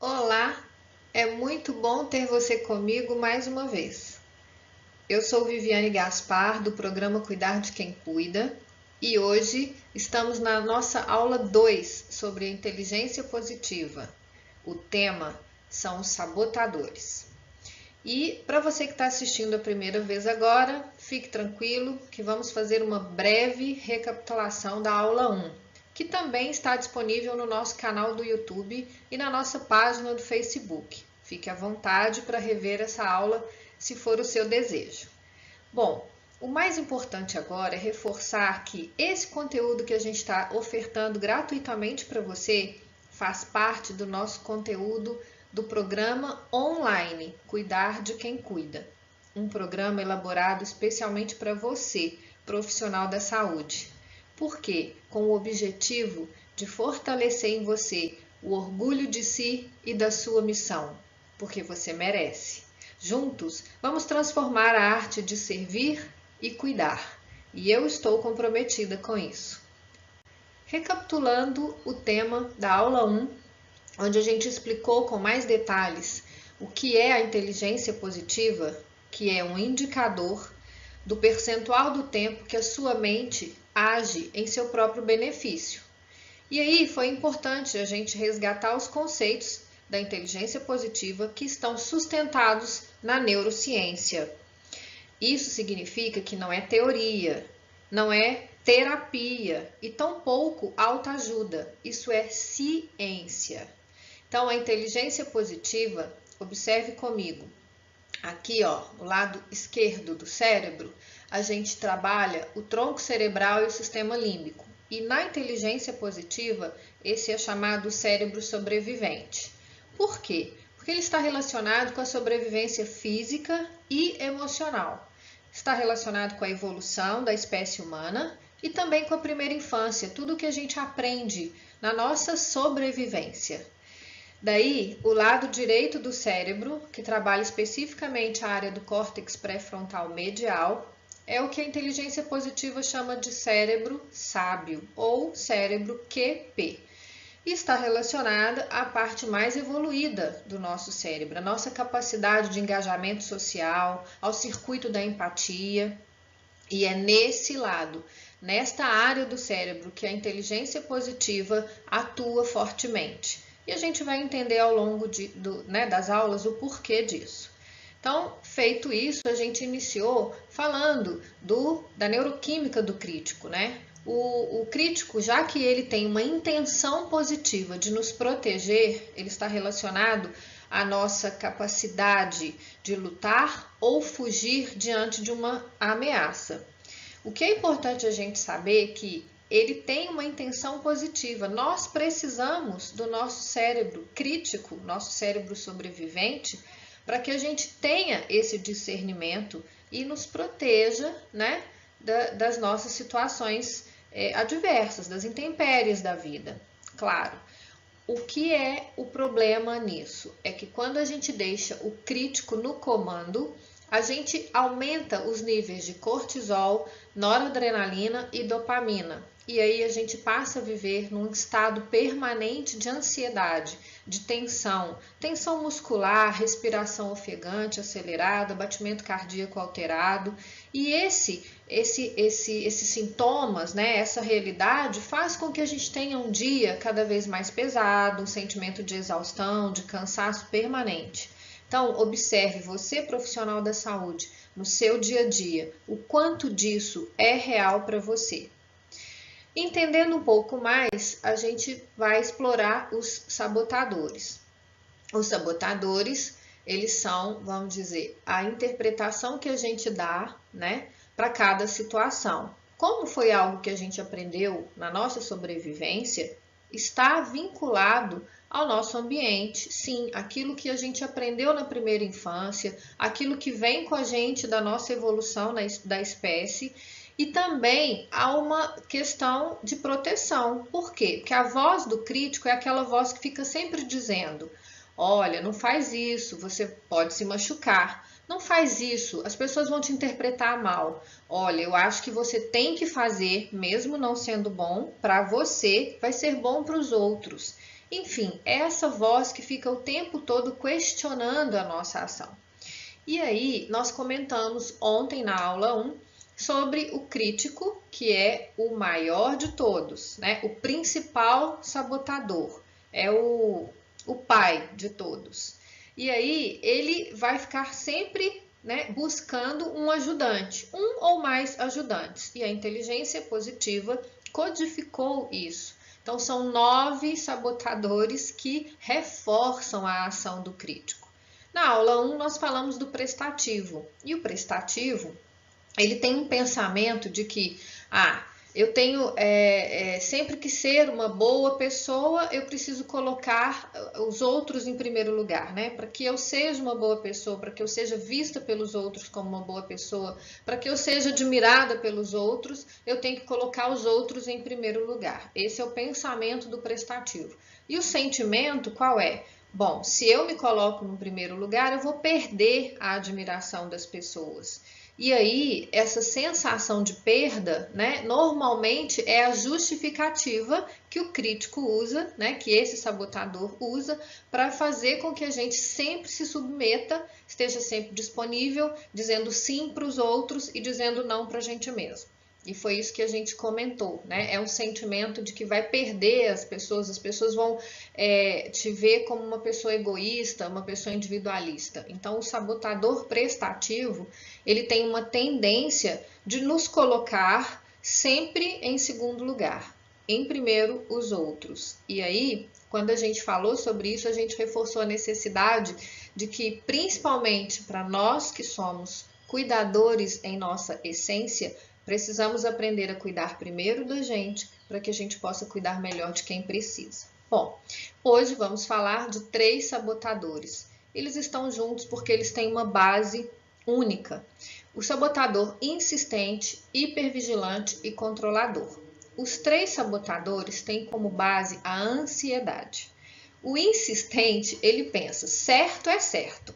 Olá, é muito bom ter você comigo mais uma vez. Eu sou Viviane Gaspar, do programa Cuidar de Quem Cuida, e hoje estamos na nossa aula 2 sobre a inteligência positiva. O tema são os sabotadores. E para você que está assistindo a primeira vez agora, fique tranquilo que vamos fazer uma breve recapitulação da aula 1, que também está disponível no nosso canal do YouTube e na nossa página do Facebook. Fique à vontade para rever essa aula se for o seu desejo. Bom, o mais importante agora é reforçar que esse conteúdo que a gente está ofertando gratuitamente para você faz parte do nosso conteúdo do programa online Cuidar de Quem Cuida, um programa elaborado especialmente para você, profissional da saúde. Por quê? Com o objetivo de fortalecer em você o orgulho de si e da sua missão, porque você merece. Juntos, vamos transformar a arte de servir e cuidar, e eu estou comprometida com isso. Recapitulando o tema da aula 1, onde a gente explicou com mais detalhes o que é a inteligência positiva, que é um indicador do percentual do tempo que a sua mente age em seu próprio benefício. E aí foi importante a gente resgatar os conceitos da inteligência positiva que estão sustentados na neurociência. Isso significa que não é teoria, não é terapia e tampouco autoajuda. Isso é ciência. Então, a inteligência positiva, observe comigo. Aqui, ó, no lado esquerdo do cérebro, a gente trabalha o tronco cerebral e o sistema límbico. E na inteligência positiva, esse é chamado cérebro sobrevivente. Por quê? Porque ele está relacionado com a sobrevivência física e emocional. Está relacionado com a evolução da espécie humana e também com a primeira infância, tudo que a gente aprende na nossa sobrevivência. Daí, o lado direito do cérebro, que trabalha especificamente a área do córtex pré-frontal medial, é o que a inteligência positiva chama de cérebro sábio ou cérebro QP. E está relacionada à parte mais evoluída do nosso cérebro, a nossa capacidade de engajamento social, ao circuito da empatia. E é nesse lado, nesta área do cérebro, que a inteligência positiva atua fortemente. E a gente vai entender ao longo das aulas o porquê disso. Então, feito isso, a gente iniciou falando da neuroquímica do crítico, né? O crítico, já que ele tem uma intenção positiva de nos proteger, ele está relacionado à nossa capacidade de lutar ou fugir diante de uma ameaça. O que é importante a gente saber é que ele tem uma intenção positiva. Nós precisamos do nosso cérebro crítico, nosso cérebro sobrevivente, para que a gente tenha esse discernimento e nos proteja, né, das nossas situações adversas, das intempéries da vida. Claro, o que é o problema nisso? É que quando a gente deixa o crítico no comando, a gente aumenta os níveis de cortisol, noradrenalina e dopamina. E aí a gente passa a viver num estado permanente de ansiedade, de tensão, tensão muscular, respiração ofegante, acelerada, batimento cardíaco alterado. E esses sintomas, né, essa realidade faz com que a gente tenha um dia cada vez mais pesado, um sentimento de exaustão, de cansaço permanente. Então, observe você, profissional da saúde, no seu dia a dia, o quanto disso é real para você. Entendendo um pouco mais, a gente vai explorar os sabotadores. Os sabotadores, eles são, vamos dizer, a interpretação que a gente dá, né, para cada situação. Como foi algo que a gente aprendeu na nossa sobrevivência, está vinculado ao nosso ambiente. Sim, aquilo que a gente aprendeu na primeira infância, aquilo que vem com a gente da nossa evolução da espécie. E também há uma questão de proteção. Por quê? Porque a voz do crítico é aquela voz que fica sempre dizendo: olha, não faz isso, você pode se machucar. Não faz isso, as pessoas vão te interpretar mal. Olha, eu acho que você tem que fazer, mesmo não sendo bom, para você, vai ser bom para os outros. Enfim, é essa voz que fica o tempo todo questionando a nossa ação. E aí, nós comentamos ontem na aula 1 sobre o crítico, que é o maior de todos, né? O principal sabotador, é o pai de todos. E aí, ele vai ficar sempre, né, buscando um ajudante, um ou mais ajudantes. E a inteligência positiva codificou isso. Então, são 9 sabotadores que reforçam a ação do crítico. Na aula 1, nós falamos do prestativo. E o prestativo, ele tem um pensamento de que, eu tenho sempre que ser uma boa pessoa, eu preciso colocar os outros em primeiro lugar, né? Para que eu seja uma boa pessoa, para que eu seja vista pelos outros como uma boa pessoa, para que eu seja admirada pelos outros, eu tenho que colocar os outros em primeiro lugar. Esse é o pensamento do prestativo. E o sentimento, qual é? Bom, se eu me coloco no primeiro lugar, eu vou perder a admiração das pessoas. E aí, essa sensação de perda, né, normalmente é a justificativa que o crítico usa, né, que esse sabotador usa, para fazer com que a gente sempre se submeta, esteja sempre disponível, dizendo sim para os outros e dizendo não para a gente mesmo. E foi isso que a gente comentou, né? É um sentimento de que vai perder as pessoas vão te ver como uma pessoa egoísta, uma pessoa individualista. Então, o sabotador prestativo, ele tem uma tendência de nos colocar sempre em segundo lugar, em primeiro os outros. E aí, quando a gente falou sobre isso, a gente reforçou a necessidade de que, principalmente para nós que somos cuidadores em nossa essência, precisamos aprender a cuidar primeiro da gente, para que a gente possa cuidar melhor de quem precisa. Bom, hoje vamos falar de 3 sabotadores. Eles estão juntos porque eles têm uma base única. O sabotador insistente, hipervigilante e controlador. Os 3 sabotadores têm como base a ansiedade. O insistente, ele pensa, certo é certo.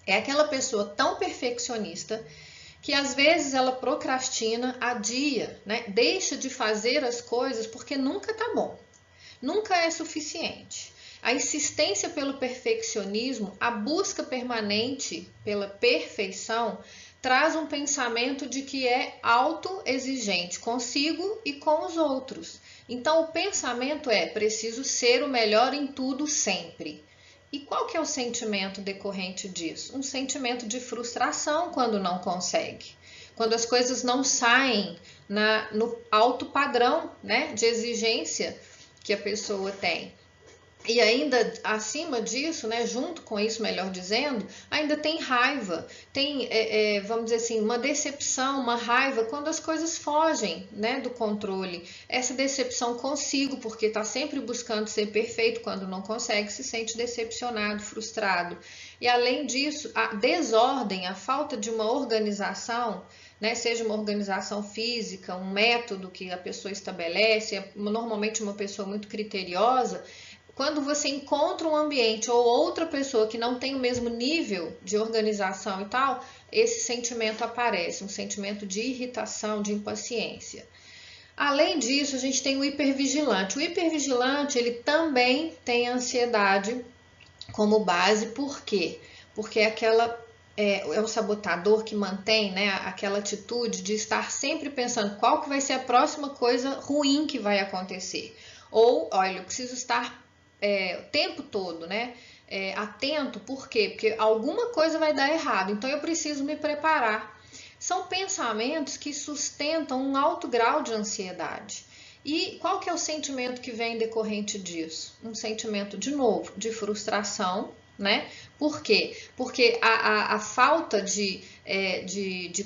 É aquela pessoa tão perfeccionista que às vezes ela procrastina, adia, né? Deixa de fazer as coisas porque nunca tá bom, nunca é suficiente. A insistência pelo perfeccionismo, a busca permanente pela perfeição, traz um pensamento de que é autoexigente consigo e com os outros. Então o pensamento é: preciso ser o melhor em tudo sempre. E qual que é o sentimento decorrente disso? Um sentimento de frustração quando não consegue, quando as coisas não saem no alto padrão, né, de exigência que a pessoa tem. E ainda acima disso, né, junto com isso, melhor dizendo, ainda tem raiva, tem, vamos dizer assim, uma decepção, uma raiva quando as coisas fogem, né, do controle. Essa decepção consigo, porque está sempre buscando ser perfeito, quando não consegue, se sente decepcionado, frustrado. E além disso, a desordem, a falta de uma organização, né, seja uma organização física, um método que a pessoa estabelece, normalmente uma pessoa muito criteriosa. Quando você encontra um ambiente ou outra pessoa que não tem o mesmo nível de organização e tal, esse sentimento aparece, um sentimento de irritação, de impaciência. Além disso, a gente tem o hipervigilante. O hipervigilante, ele também tem ansiedade como base. Por quê? Porque é o sabotador que mantém, né, aquela atitude de estar sempre pensando qual que vai ser a próxima coisa ruim que vai acontecer. Ou, olha, eu preciso estar o tempo todo, né, atento. Por quê? Porque alguma coisa vai dar errado, então eu preciso me preparar. São pensamentos que sustentam um alto grau de ansiedade. E qual que é o sentimento que vem decorrente disso? Um sentimento, de novo, de frustração, né? Por quê? Porque a falta de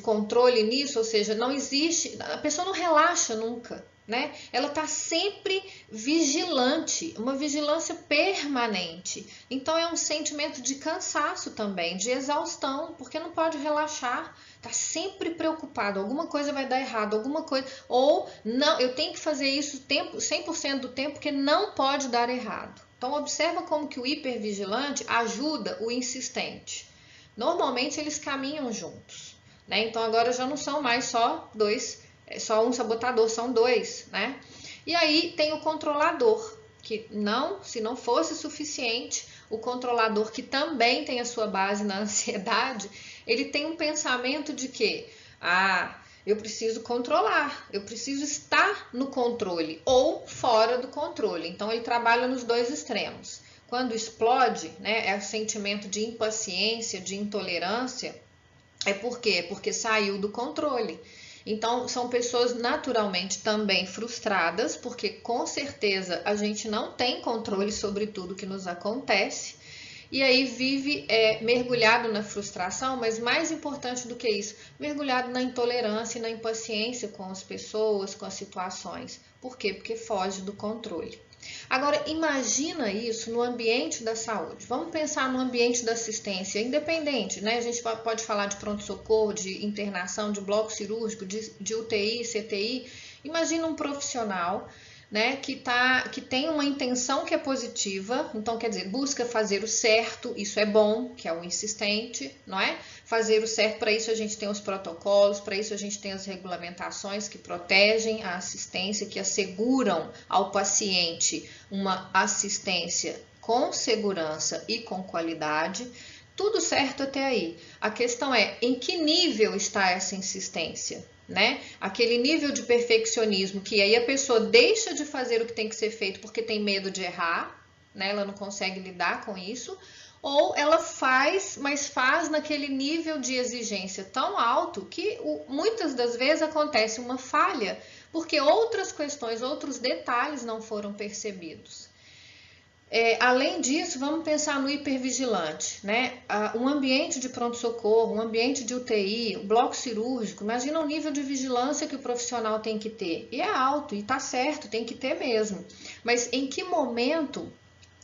controle nisso, ou seja, não existe, a pessoa não relaxa nunca, né? Ela está sempre vigilante, uma vigilância permanente. Então é um sentimento de cansaço também, de exaustão, porque não pode relaxar. Está sempre preocupado, alguma coisa vai dar errado, alguma coisa, ou não, eu tenho que fazer isso 100% do tempo, porque não pode dar errado. Então observa como que o hipervigilante ajuda o insistente. Normalmente eles caminham juntos, né? Então agora já não são mais só dois, só um sabotador, são 2, né? E aí tem o controlador. que não, se não fosse suficiente, o controlador, que também tem a sua base na ansiedade, ele tem um pensamento de que, eu preciso controlar, eu preciso estar no controle ou fora do controle. Então ele trabalha nos dois extremos. Quando explode, né, é o sentimento de impaciência, de intolerância, é por quê? Porque saiu do controle. Então, são pessoas naturalmente também frustradas, porque com certeza a gente não tem controle sobre tudo que nos acontece, e aí vive mergulhado na frustração, mas mais importante do que isso, mergulhado na intolerância e na impaciência com as pessoas, com as situações. Por quê? Porque foge do controle. Agora, imagina isso no ambiente da saúde. Vamos pensar no ambiente da assistência independente, né? A gente pode falar de pronto-socorro, de internação, de bloco cirúrgico, de UTI, CTI. Imagina um profissional, né, que tem uma intenção que é positiva, então quer dizer, busca fazer o certo, isso é bom, que é o insistente, não é? Fazer o certo, para isso a gente tem os protocolos, para isso a gente tem as regulamentações que protegem a assistência, que asseguram ao paciente uma assistência com segurança e com qualidade. Tudo certo até aí. A questão é em que nível está essa insistência? Né? Aquele nível de perfeccionismo que aí a pessoa deixa de fazer o que tem que ser feito porque tem medo de errar, né? Ela não consegue lidar com isso, ou ela faz, mas faz naquele nível de exigência tão alto que muitas das vezes acontece uma falha porque outras questões, outros detalhes não foram percebidos. Além disso, vamos pensar no hipervigilante, né? Um ambiente de pronto-socorro, um ambiente de UTI, o bloco cirúrgico, imagina o nível de vigilância que o profissional tem que ter. E é alto, e tá certo, tem que ter mesmo. Mas em que momento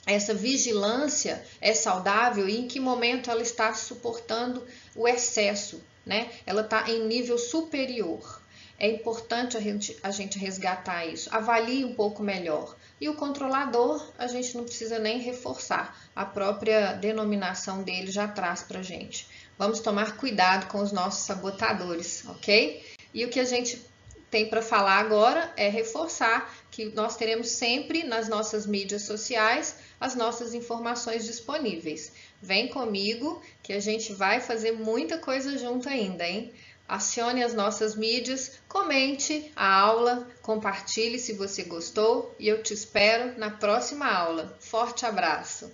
essa vigilância é saudável e em que momento ela está suportando o excesso, né? Ela está em nível superior. É importante a gente resgatar isso. Avalie um pouco melhor. E o controlador, a gente não precisa nem reforçar. A própria denominação dele já traz para a gente. Vamos tomar cuidado com os nossos sabotadores, ok? E o que a gente tem para falar agora é reforçar que nós teremos sempre nas nossas mídias sociais as nossas informações disponíveis. Vem comigo que a gente vai fazer muita coisa junto ainda, hein? Acione as nossas mídias, comente a aula, compartilhe se você gostou e eu te espero na próxima aula. Forte abraço!